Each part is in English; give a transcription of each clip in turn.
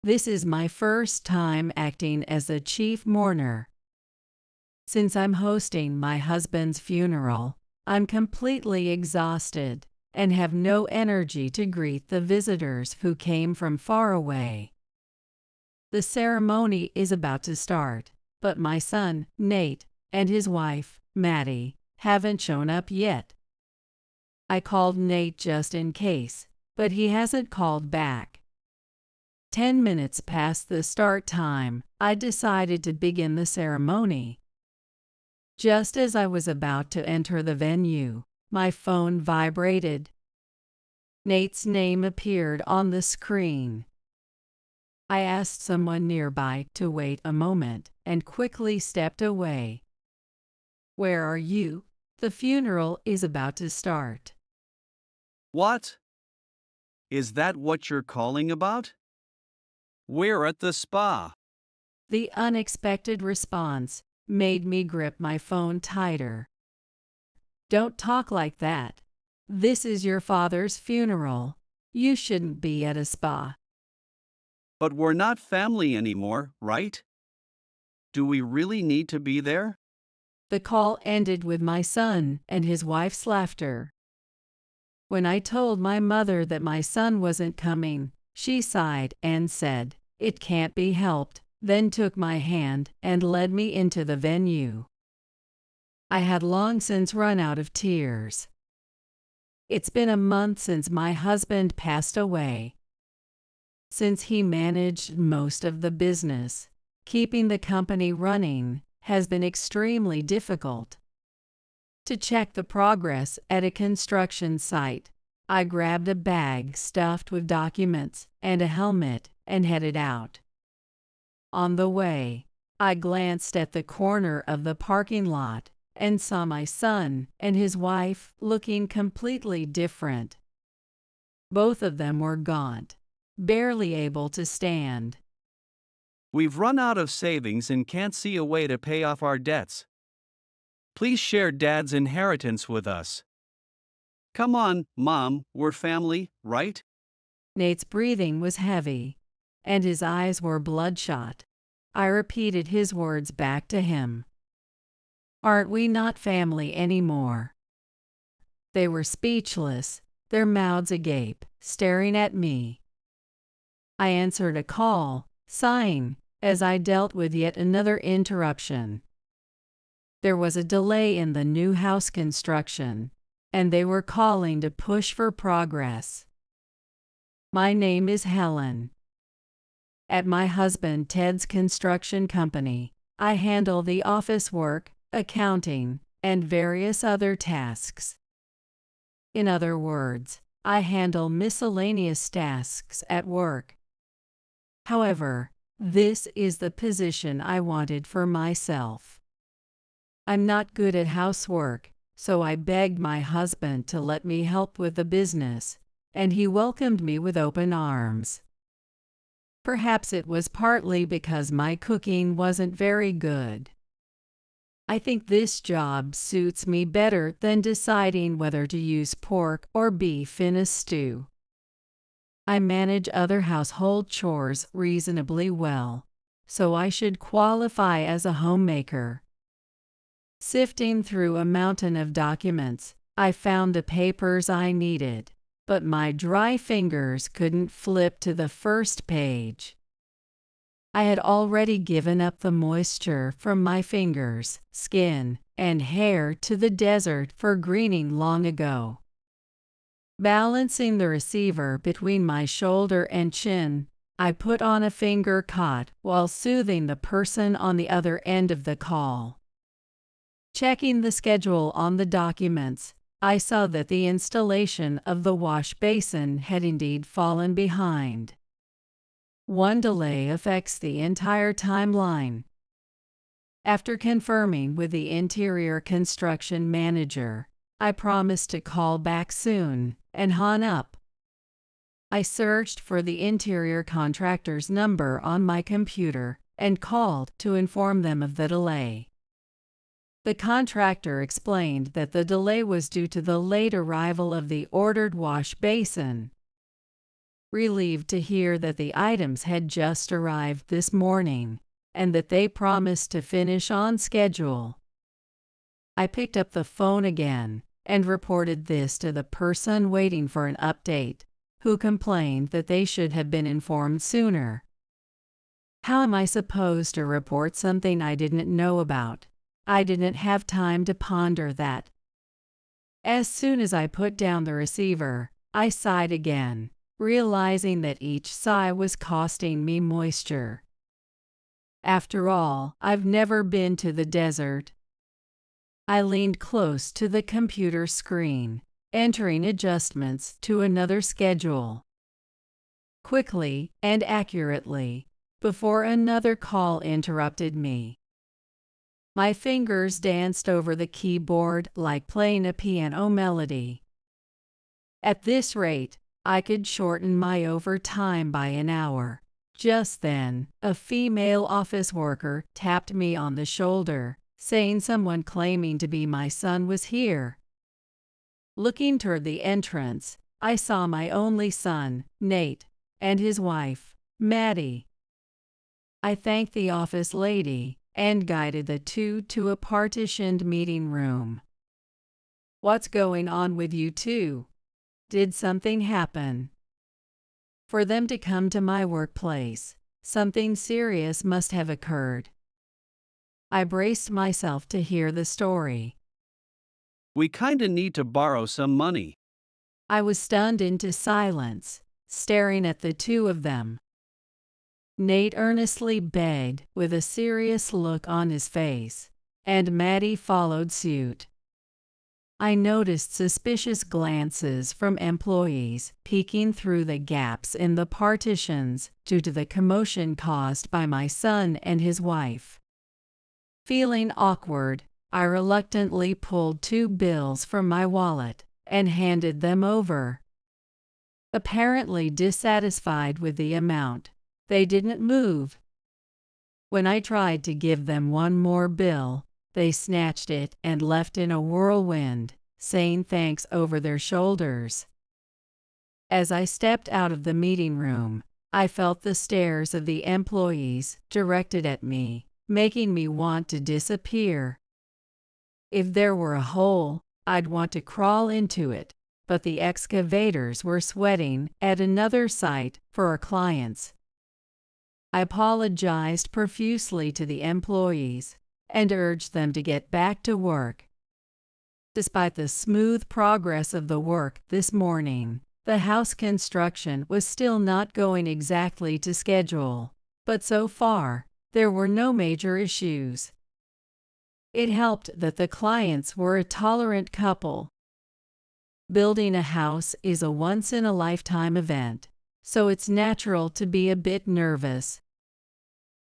This is my first time acting as a chief mourner. Since I'm hosting my husband's funeral, I'm completely exhausted and have no energy to greet the visitors who came from far away. The ceremony is about to start, but my son, Nate, and his wife, Maddie, haven't shown up yet. I called Nate just in case, but he hasn't called back. 10 minutes past the start time, I decided to begin the ceremony. Just as I was about to enter the venue, my phone vibrated. Nate's name appeared on the screen. I asked someone nearby to wait a moment and quickly stepped away. "Where are you? The funeral is about to start." What? Is that what you're calling about? We're at the spa. The unexpected response made me grip my phone tighter. "Don't talk like that. This is your father's funeral. You shouldn't be at a spa." But we're not family anymore, right? Do we really need to be there? The call ended with my son and his wife's laughter. When I told my mother that my son wasn't coming, she sighed and said, "It can't be helped," then took my hand and led me into the venue. I had long since run out of tears. It's been a month since my husband passed away. Since he managed most of the business, keeping the company running has been extremely difficult. To check the progress at a construction site, I grabbed a bag stuffed with documents and a helmet and headed out. On the way, I glanced at the corner of the parking lot and saw my son and his wife looking completely different. Both of them were gaunt, barely able to stand. We've run out of savings and can't see a way to pay off our debts. Please share Dad's inheritance with us. Come on, Mom, we're family, right? Nate's breathing was heavy, and his eyes were bloodshot. I repeated his words back to him. "Aren't we not family anymore?" They were speechless, their mouths agape, staring at me. I answered a call, sighing, as I dealt with yet another interruption. There was a delay in the new house construction, and they were calling to push for progress. "My name is Helen. At my husband Ted's construction company, I handle the office work, accounting, and various other tasks. In other words, I handle miscellaneous tasks at work. However, this is the position I wanted for myself. I'm not good at housework, so I begged my husband to let me help with the business, and he welcomed me with open arms. Perhaps it was partly because my cooking wasn't very good. I think this job suits me better than deciding whether to use pork or beef in a stew. I manage other household chores reasonably well, so I should qualify as a homemaker." Sifting through a mountain of documents, I found the papers I needed, but my dry fingers couldn't flip to the first page. I had already given up the moisture from my fingers, skin, and hair to the desert for greening long ago. Balancing the receiver between my shoulder and chin, I put on a finger cot while soothing the person on the other end of the call. Checking the schedule on the documents, I saw that the installation of the wash basin had indeed fallen behind. One delay affects the entire timeline. After confirming with the interior construction manager, I promised to call back soon and hung up. I searched for the interior contractor's number on my computer and called to inform them of the delay. The contractor explained that the delay was due to the late arrival of the ordered wash basin. relieved to hear that the items had just arrived this morning and that they promised to finish on schedule. I picked up the phone again and reported this to the person waiting for an update, who complained that they should have been informed sooner. How am I supposed to report something I didn't know about? I didn't have time to ponder that. As soon as I put down the receiver, I sighed again, realizing that each sigh was costing me moisture. After all, I've never been to the desert. I leaned close to the computer screen, entering adjustments to another schedule. Quickly and accurately, before another call interrupted me. My fingers danced over the keyboard like playing a piano melody. At this rate, I could shorten my overtime by an hour. Just then, a female office worker tapped me on the shoulder, saying someone claiming to be my son was here. Looking toward the entrance, I saw my only son, Nate, and his wife, Maddie. I thanked the office lady and guided the two to a partitioned meeting room. "What's going on with you two? Did something happen?" For them to come to my workplace, something serious must have occurred. I braced myself to hear the story. We kinda need to borrow some money. I was stunned into silence, staring at the two of them. Nate earnestly begged, with a serious look on his face, and Maddie followed suit. I noticed suspicious glances from employees peeking through the gaps in the partitions due to the commotion caused by my son and his wife. Feeling awkward, I reluctantly pulled 2 bills from my wallet and handed them over. Apparently dissatisfied with the amount, they didn't move. When I tried to give them one more bill, they snatched it and left in a whirlwind, saying thanks over their shoulders. As I stepped out of the meeting room, I felt the stares of the employees directed at me, making me want to disappear. If there were a hole, I'd want to crawl into it, but the excavators were sweating at another site for our clients. I apologized profusely to the employees and urged them to get back to work. Despite the smooth progress of the work this morning, the house construction was still not going exactly to schedule, but so far, there were no major issues. It helped that the clients were a tolerant couple. Building a house is a once-in-a-lifetime event, so it's natural to be a bit nervous.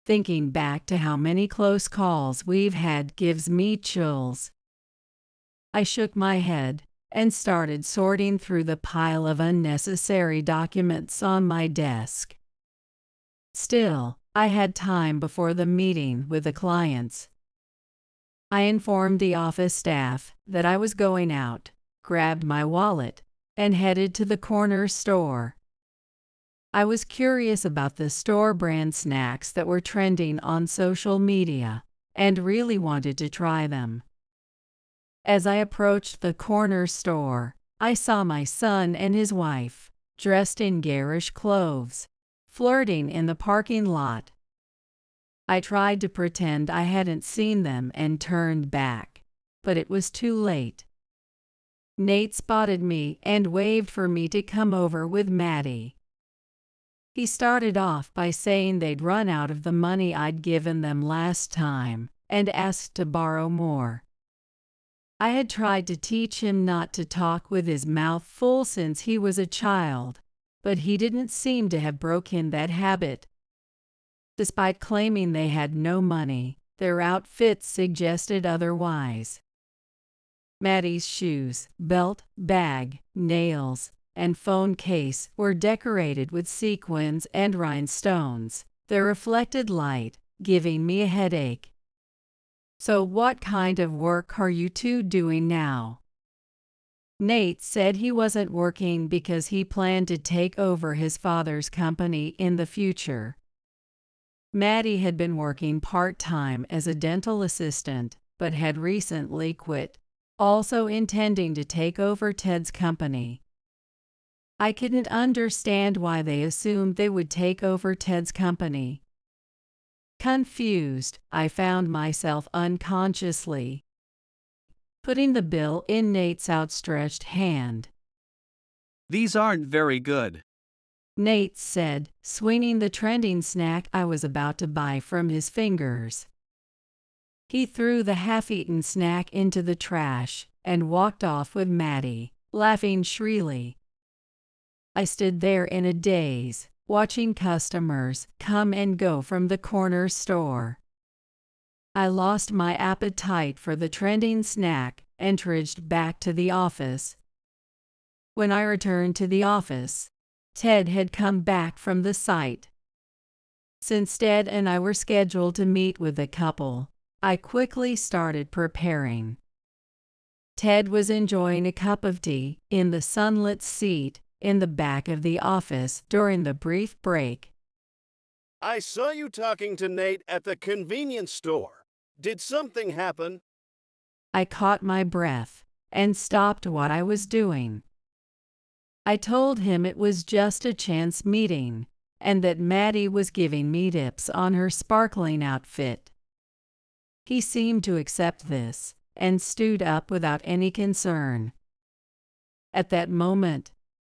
Thinking back to how many close calls we've had gives me chills. I shook my head and started sorting through the pile of unnecessary documents on my desk. Still, I had time before the meeting with the clients. I informed the office staff that I was going out, grabbed my wallet, and headed to the corner store. I was curious about the store brand snacks that were trending on social media and really wanted to try them. As I approached the corner store, I saw my son and his wife, dressed in garish clothes, flirting in the parking lot. I tried to pretend I hadn't seen them and turned back, but it was too late. Nate spotted me and waved for me to come over with Maddie. He started off by saying they'd run out of the money I'd given them last time and asked to borrow more. I had tried to teach him not to talk with his mouth full since he was a child, but he didn't seem to have broken that habit. Despite claiming they had no money, their outfits suggested otherwise. Maddie's shoes, belt, bag, nails, and phone case were decorated with sequins and rhinestones, the reflected light giving me a headache. "So what kind of work are you two doing now?" Nate said he wasn't working because he planned to take over his father's company in the future. Maddie had been working part-time as a dental assistant, but had recently quit, also intending to take over Ted's company. I couldn't understand why they assumed they would take over Ted's company. Confused, I found myself unconsciously putting the bill in Nate's outstretched hand. These aren't very good. Nate said, swinging the trending snack I was about to buy from his fingers. He threw the half-eaten snack into the trash and walked off with Maddie, laughing shrilly. I stood there in a daze, watching customers come and go from the corner store. I lost my appetite for the trending snack and trudged back to the office. When I returned to the office, Ted had come back from the site. Since Ted and I were scheduled to meet with the couple, I quickly started preparing. Ted was enjoying a cup of tea in the sunlit seat in the back of the office during the brief break. I saw you talking to Nate at the convenience store. Did something happen? I caught my breath and stopped what I was doing. I told him it was just a chance meeting and that Maddie was giving me tips on her sparkling outfit. He seemed to accept this and stood up without any concern. At that moment,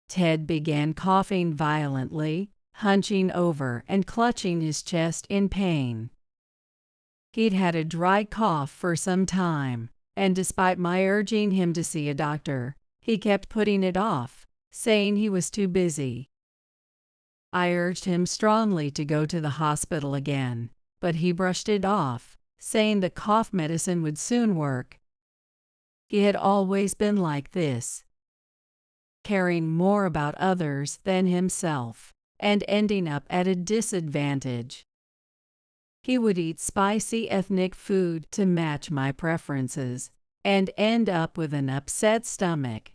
Ted began coughing violently, hunching over and clutching his chest in pain. He'd had a dry cough for some time, and despite my urging him to see a doctor, he kept putting it off, saying he was too busy. I urged him strongly to go to the hospital again, but he brushed it off, saying the cough medicine would soon work. He had always been like this, caring more about others than himself, and ending up at a disadvantage. He would eat spicy ethnic food to match my preferences, and end up with an upset stomach.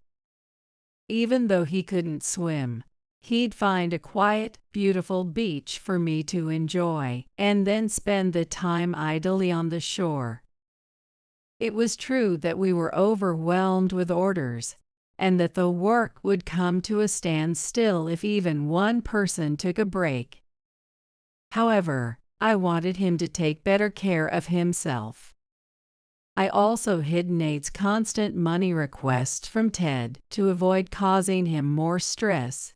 Even though he couldn't swim, he'd find a quiet, beautiful beach for me to enjoy, and then spend the time idly on the shore. It was true that we were overwhelmed with orders, and that the work would come to a standstill if even one person took a break. However, I wanted him to take better care of himself. I also hid Nate's constant money requests from Ted to avoid causing him more stress.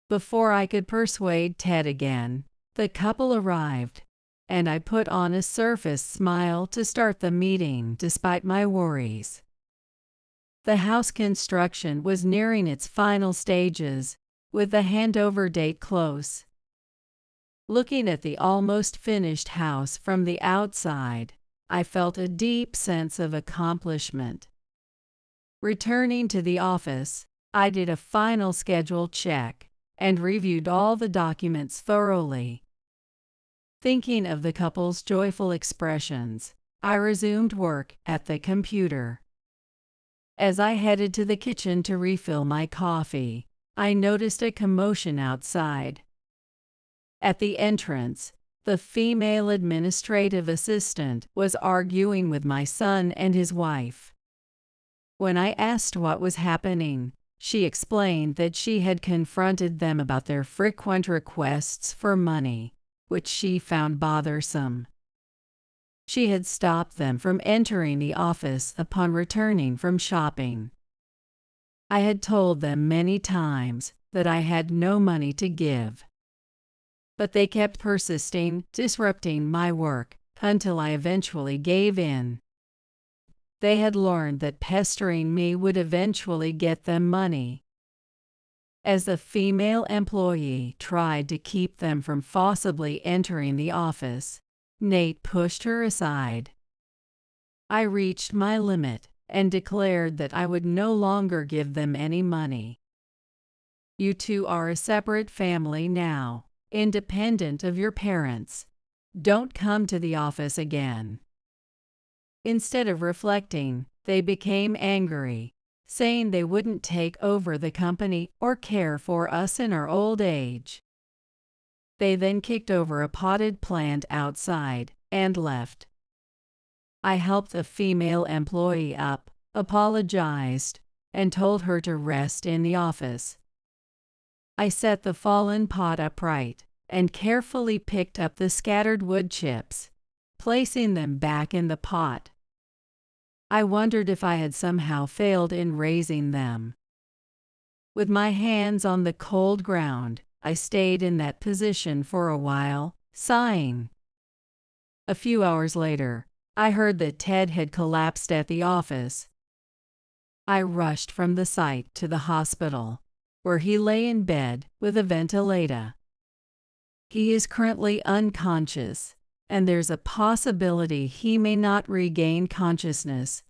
Before I could persuade Ted again, the couple arrived, and I put on a surface smile to start the meeting despite my worries. The house construction was nearing its final stages, with the handover date close. Looking at the almost finished house from the outside, I felt a deep sense of accomplishment. Returning to the office, I did a final schedule check and reviewed all the documents thoroughly. Thinking of the couple's joyful expressions, I resumed work at the computer. As I headed to the kitchen to refill my coffee, I noticed a commotion outside. At the entrance, the female administrative assistant was arguing with my son and his wife. When I asked what was happening, she explained that she had confronted them about their frequent requests for money, which she found bothersome. She had stopped them from entering the office upon returning from shopping. I had told them many times that I had no money to give, but they kept persisting, disrupting my work, until I eventually gave in. They had learned that pestering me would eventually get them money. As the female employee tried to keep them from forcibly entering the office, Nate pushed her aside. I reached my limit and declared that I would no longer give them any money. You two are a separate family now, independent of your parents. Don't come to the office again. Instead of reflecting, they became angry, saying they wouldn't take over the company or care for us in our old age. They then kicked over a potted plant outside and left. I helped a female employee up, apologized, and told her to rest in the office. I set the fallen pot upright and carefully picked up the scattered wood chips, placing them back in the pot. I wondered if I had somehow failed in raising them. With my hands on the cold ground, I stayed in that position for a while, sighing. A few hours later, I heard that Ted had collapsed at the office. I rushed from the site to the hospital, where he lay in bed with a ventilator. He is currently unconscious, and there's a possibility he may not regain consciousness.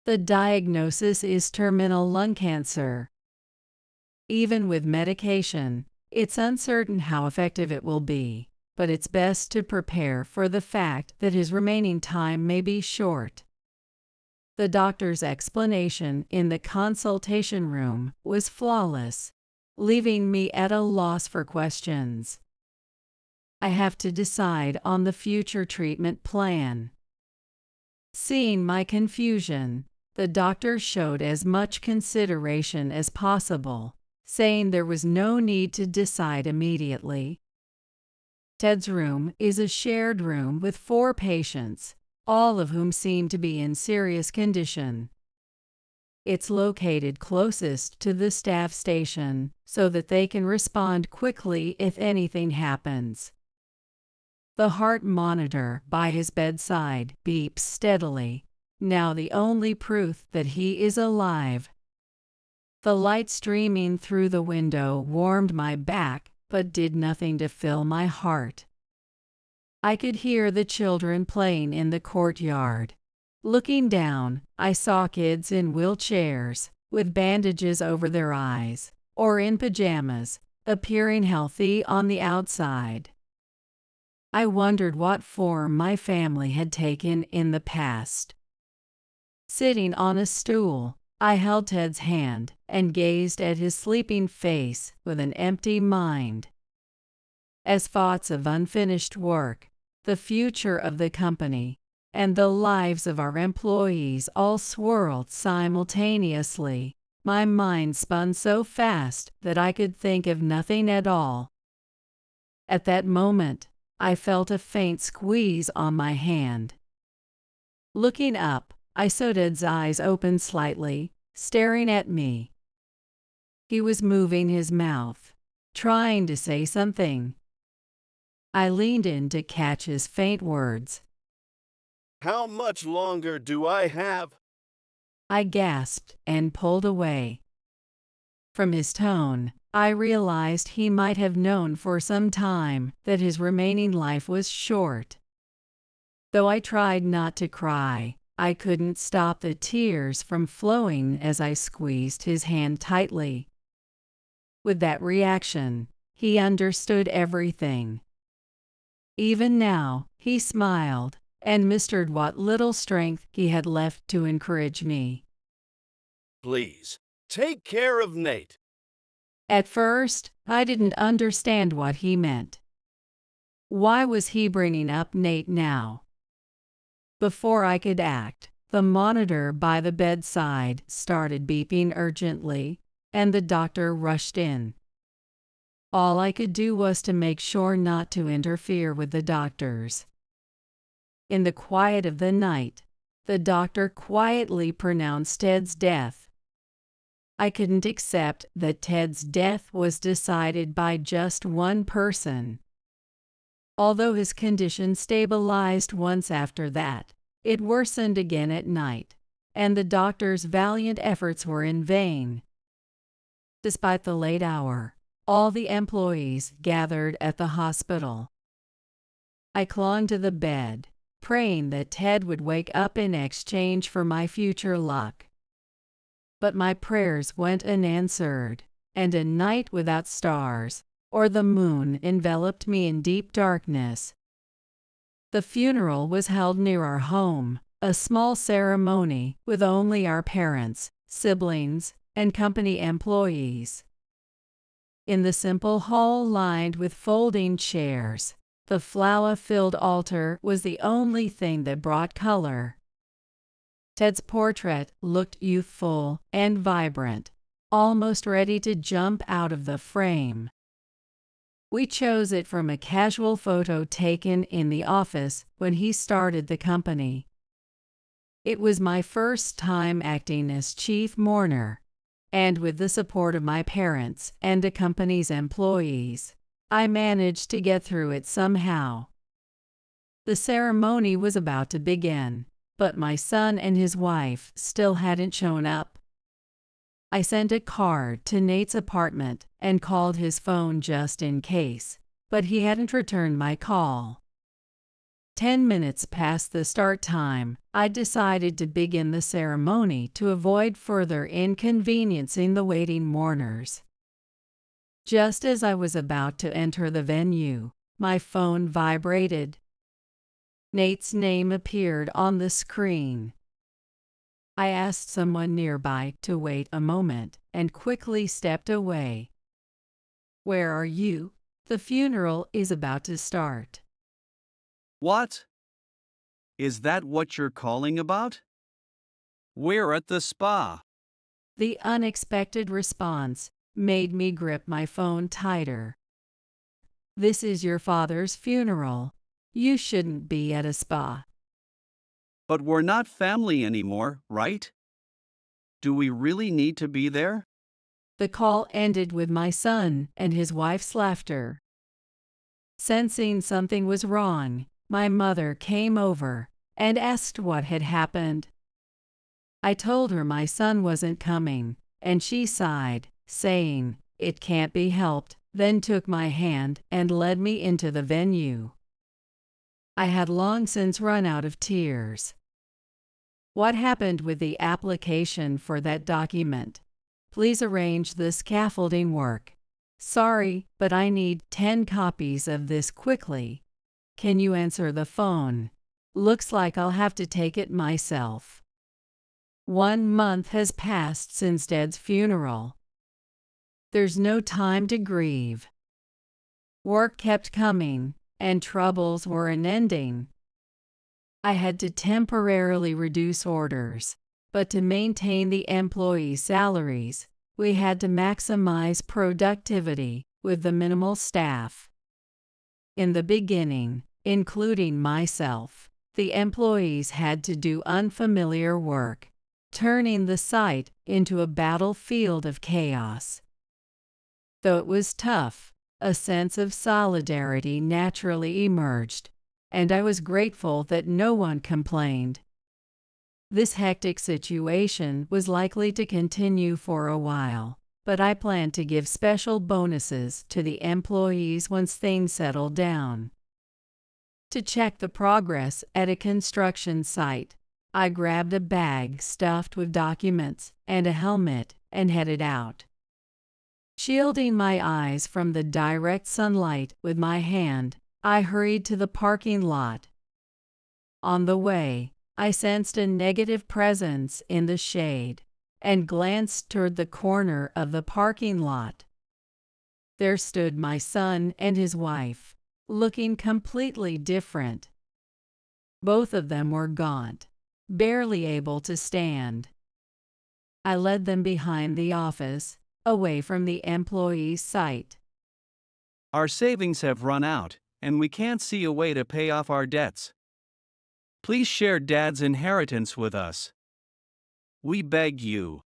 The diagnosis is terminal lung cancer. Even with medication, it's uncertain how effective it will be, but it's best to prepare for the fact that his remaining time may be short. The doctor's explanation in the consultation room was flawless, leaving me at a loss for questions. I have to decide on the future treatment plan. Seeing my confusion, the doctor showed as much consideration as possible, saying there was no need to decide immediately. Ted's room is a shared room with 4 patients, all of whom seem to be in serious condition. It's located closest to the staff station so that they can respond quickly if anything happens. The heart monitor by his bedside beeps steadily, now the only proof that he is alive. The light streaming through the window warmed my back, but did nothing to fill my heart. I could hear the children playing in the courtyard. Looking down, I saw kids in wheelchairs, with bandages over their eyes, or in pajamas, appearing healthy on the outside. I wondered what form my family had taken in the past. Sitting on a stool, I held Ted's hand and gazed at his sleeping face with an empty mind. As thoughts of unfinished work, the future of the company, and the lives of our employees all swirled simultaneously, my mind spun so fast that I could think of nothing at all. At that moment, I felt a faint squeeze on my hand. Looking up, I saw Ted's eyes open slightly, staring at me. He was moving his mouth, trying to say something. I leaned in to catch his faint words. How much longer do I have? I gasped and pulled away. From his tone, I realized he might have known for some time that his remaining life was short. Though I tried not to cry, I couldn't stop the tears from flowing as I squeezed his hand tightly. With that reaction, he understood everything. Even now, he smiled and mustered what little strength he had left to encourage me. Please, take care of Nate. At first, I didn't understand what he meant. Why was he bringing up Nate now? Before I could act, the monitor by the bedside started beeping urgently, and the doctor rushed in. All I could do was to make sure not to interfere with the doctors. In the quiet of the night, the doctor quietly pronounced Ted's death. I couldn't accept that Ted's death was decided by just one person. Although his condition stabilized once after that, it worsened again at night, and the doctor's valiant efforts were in vain. Despite the late hour, all the employees gathered at the hospital. I clung to the bed, praying that Ted would wake up in exchange for my future luck. But my prayers went unanswered, and a night without stars or the moon enveloped me in deep darkness. The funeral was held near our home, a small ceremony with only our parents, siblings, and company employees. In the simple hall lined with folding chairs, the flower-filled altar was the only thing that brought color. Ted's portrait looked youthful and vibrant, almost ready to jump out of the frame. We chose it from a casual photo taken in the office when he started the company. It was my first time acting as chief mourner, and with the support of my parents and the company's employees, I managed to get through it somehow. The ceremony was about to begin, but my son and his wife still hadn't shown up. I sent a card to Nate's apartment and called his phone just in case, but he hadn't returned my call. 10 minutes past the start time, I decided to begin the ceremony to avoid further inconveniencing the waiting mourners. Just as I was about to enter the venue, my phone vibrated. Nate's name appeared on the screen. I asked someone nearby to wait a moment and quickly stepped away. "Where are you? The funeral is about to start." What? Is that what you're calling about? We're at the spa. The unexpected response made me grip my phone tighter. "This is your father's funeral. You shouldn't be at a spa." But we're not family anymore, right? Do we really need to be there? The call ended with my son and his wife's laughter. Sensing something was wrong, my mother came over and asked what had happened. I told her my son wasn't coming, and she sighed, saying, "It can't be helped," then took my hand and led me into the venue. I had long since run out of tears. "What happened with the application for that document? Please arrange the scaffolding work. Sorry, but I need 10 copies of this quickly. Can you answer the phone? Looks like I'll have to take it myself." 1 month has passed since Dad's funeral. There's no time to grieve. Work kept coming, and troubles were unending. I had to temporarily reduce orders, but to maintain the employee salaries, we had to maximize productivity with the minimal staff. In the beginning, including myself, the employees had to do unfamiliar work, turning the site into a battlefield of chaos. Though it was tough, a sense of solidarity naturally emerged, and I was grateful that no one complained. This hectic situation was likely to continue for a while, but I planned to give special bonuses to the employees once things settled down. To check the progress at a construction site, I grabbed a bag stuffed with documents and a helmet and headed out. Shielding my eyes from the direct sunlight with my hand, I hurried to the parking lot. On the way, I sensed a negative presence in the shade and glanced toward the corner of the parking lot. There stood my son and his wife, looking completely different. Both of them were gaunt, barely able to stand. I led them behind the office, away from the employee's sight. Our savings have run out, and we can't see a way to pay off our debts. Please share Dad's inheritance with us. We beg you.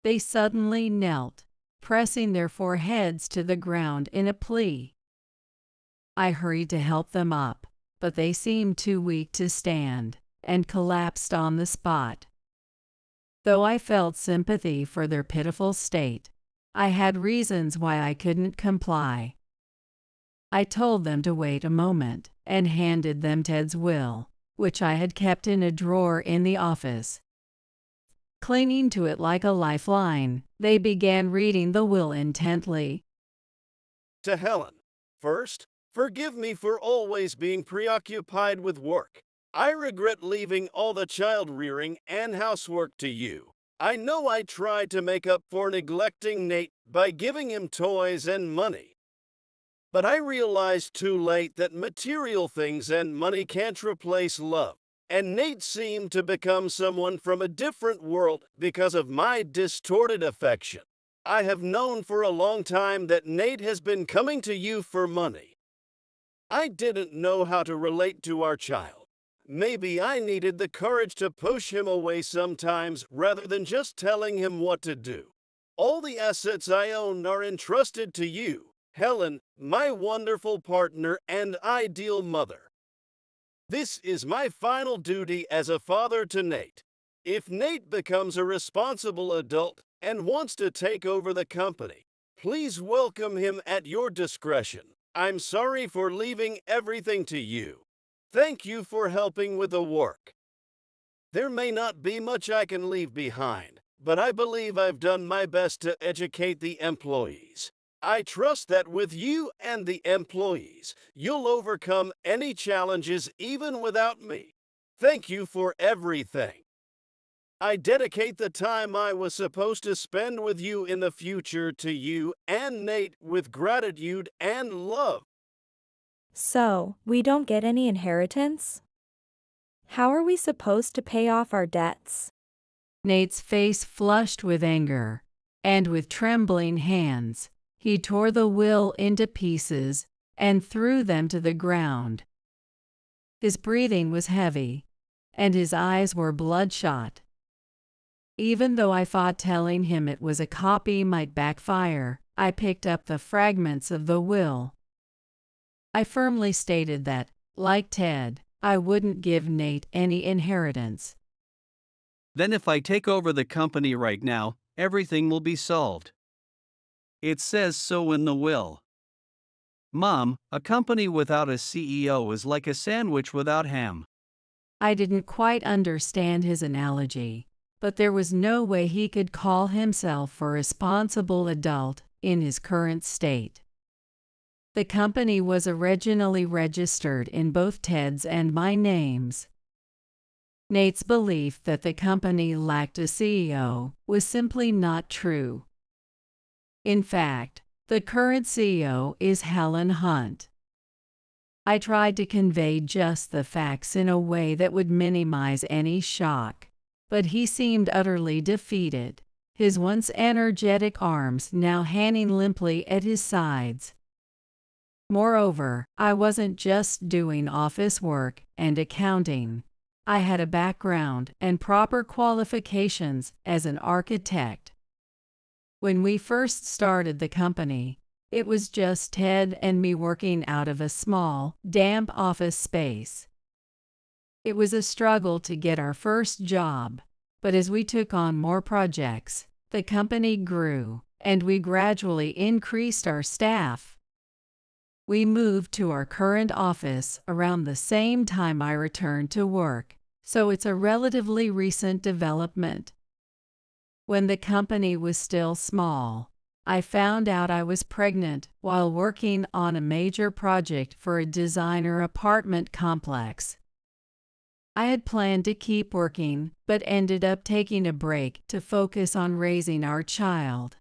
They suddenly knelt, pressing their foreheads to the ground in a plea. I hurried to help them up, but they seemed too weak to stand, and collapsed on the spot. Though I felt sympathy for their pitiful state, I had reasons why I couldn't comply. I told them to wait a moment and handed them Ted's will, which I had kept in a drawer in the office. Clinging to it like a lifeline, they began reading the will intently. To Helen. First, forgive me for always being preoccupied with work. I regret leaving all the child rearing and housework to you. I know I tried to make up for neglecting Nate by giving him toys and money. But I realized too late that material things and money can't replace love. And Nate seemed to become someone from a different world because of my distorted affection. I have known for a long time that Nate has been coming to you for money. I didn't know how to relate to our child. Maybe I needed the courage to push him away sometimes rather than just telling him what to do. All the assets I own are entrusted to you, Helen, my wonderful partner and ideal mother. This is my final duty as a father to Nate. If Nate becomes a responsible adult and wants to take over the company, please welcome him at your discretion. I'm sorry for leaving everything to you. Thank you for helping with the work. There may not be much I can leave behind, but I believe I've done my best to educate the employees. I trust that with you and the employees, you'll overcome any challenges even without me. Thank you for everything. I dedicate the time I was supposed to spend with you in the future to you and Nate with gratitude and love. So, we don't get any inheritance? How are we supposed to pay off our debts? Nate's face flushed with anger, and with trembling hands, he tore the will into pieces and threw them to the ground. His breathing was heavy, and his eyes were bloodshot. Even though I thought telling him it was a copy might backfire, I picked up the fragments of the will. I firmly stated that, like Ted, I wouldn't give Nate any inheritance. Then if I take over the company right now, everything will be solved. It says so in the will. Mom, a company without a CEO is like a sandwich without ham. I didn't quite understand his analogy, but there was no way he could call himself a responsible adult in his current state. The company was originally registered in both Ted's and my names. Nate's belief that the company lacked a CEO was simply not true. In fact, the current CEO is Helen Hunt. I tried to convey just the facts in a way that would minimize any shock, but he seemed utterly defeated, his once energetic arms now hanging limply at his sides. Moreover, I wasn't just doing office work and accounting. I had a background and proper qualifications as an architect. When we first started the company, it was just Ted and me working out of a small, damp office space. It was a struggle to get our first job, but as we took on more projects, the company grew, and we gradually increased our staff. We moved to our current office around the same time I returned to work, so it's a relatively recent development. When the company was still small, I found out I was pregnant while working on a major project for a designer apartment complex. I had planned to keep working, but ended up taking a break to focus on raising our child.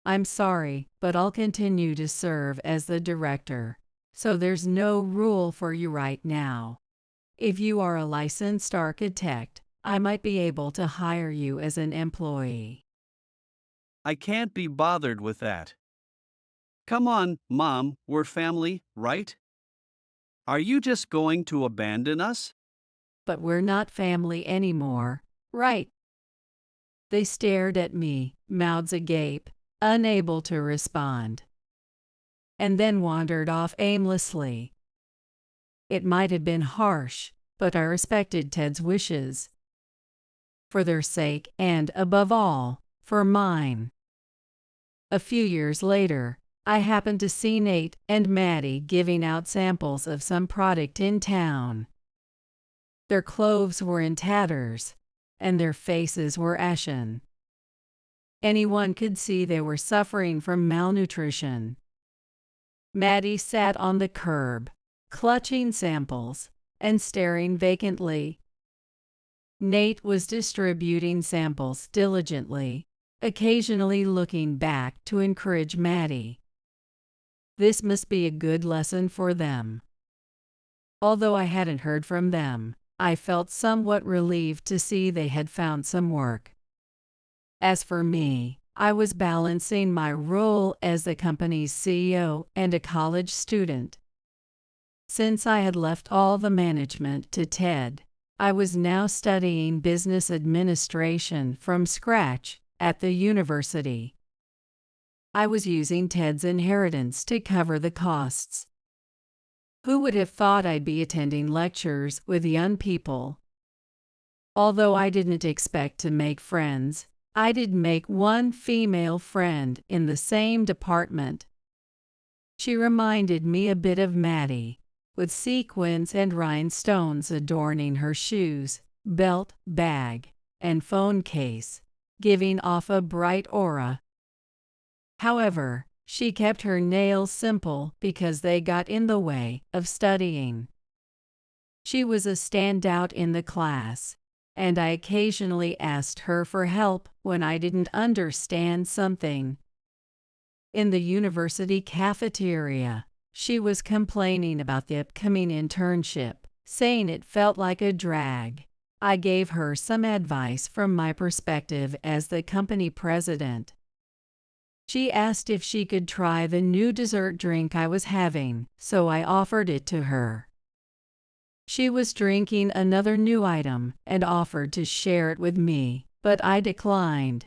I'm sorry, but I'll continue to serve as the director, so there's no rule for you right now. If you are a licensed architect, I might be able to hire you as an employee. I can't be bothered with that. Come on, Mom, we're family, right? Are you just going to abandon us? But we're not family anymore, right? They stared at me, mouths agape, unable to respond, and then wandered off aimlessly. It might have been harsh, but I respected Ted's wishes. For their sake and, above all, for mine. A few years later, I happened to see Nate and Maddie giving out samples of some product in town. Their clothes were in tatters, and their faces were ashen. Anyone could see they were suffering from malnutrition. Maddie sat on the curb, clutching samples and staring vacantly. Nate was distributing samples diligently, occasionally looking back to encourage Maddie. This must be a good lesson for them. Although I hadn't heard from them, I felt somewhat relieved to see they had found some work. As for me, I was balancing my role as the company's CEO and a college student. Since I had left all the management to Ted, I was now studying business administration from scratch at the university. I was using Ted's inheritance to cover the costs. Who would have thought I'd be attending lectures with young people? Although I didn't expect to make friends, I did make one female friend in the same department. She reminded me a bit of Maddie, with sequins and rhinestones adorning her shoes, belt, bag, and phone case, giving off a bright aura. However, she kept her nails simple because they got in the way of studying. She was a standout in the class, and I occasionally asked her for help when I didn't understand something. In the university cafeteria, she was complaining about the upcoming internship, saying it felt like a drag. I gave her some advice from my perspective as the company president. She asked if she could try the new dessert drink I was having, so I offered it to her. She was drinking another new item and offered to share it with me, but I declined.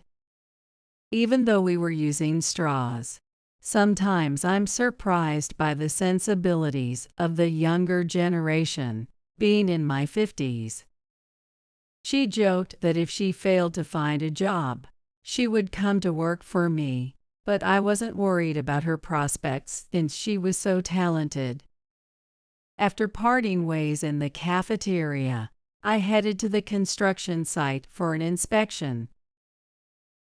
Even though we were using straws, sometimes I'm surprised by the sensibilities of the younger generation, being in my 50s. She joked that if she failed to find a job, she would come to work for me, but I wasn't worried about her prospects since she was so talented. After parting ways in the cafeteria, I headed to the construction site for an inspection.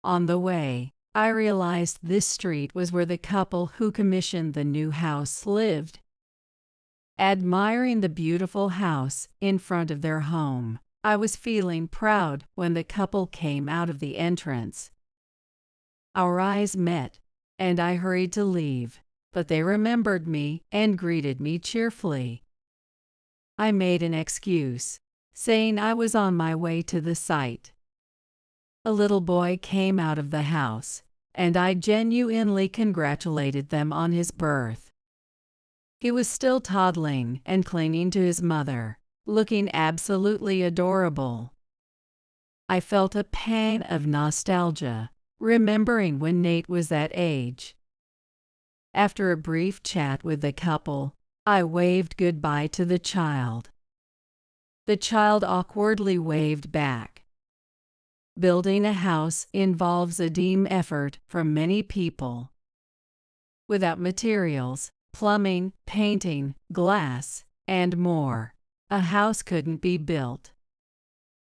On the way, I realized this street was where the couple who commissioned the new house lived. Admiring the beautiful house in front of their home, I was feeling proud when the couple came out of the entrance. Our eyes met, and I hurried to leave, but they remembered me and greeted me cheerfully. I made an excuse, saying I was on my way to the site. A little boy came out of the house, and I genuinely congratulated them on his birth. He was still toddling and clinging to his mother, looking absolutely adorable. I felt a pang of nostalgia, remembering when Nate was that age. After a brief chat with the couple, I waved goodbye to the child. The child awkwardly waved back. Building a house involves a team effort from many people. Without materials, plumbing, painting, glass, and more, a house couldn't be built.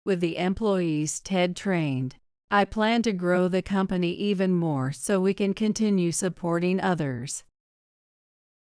With the employees Ted trained, I plan to grow the company even more so we can continue supporting others.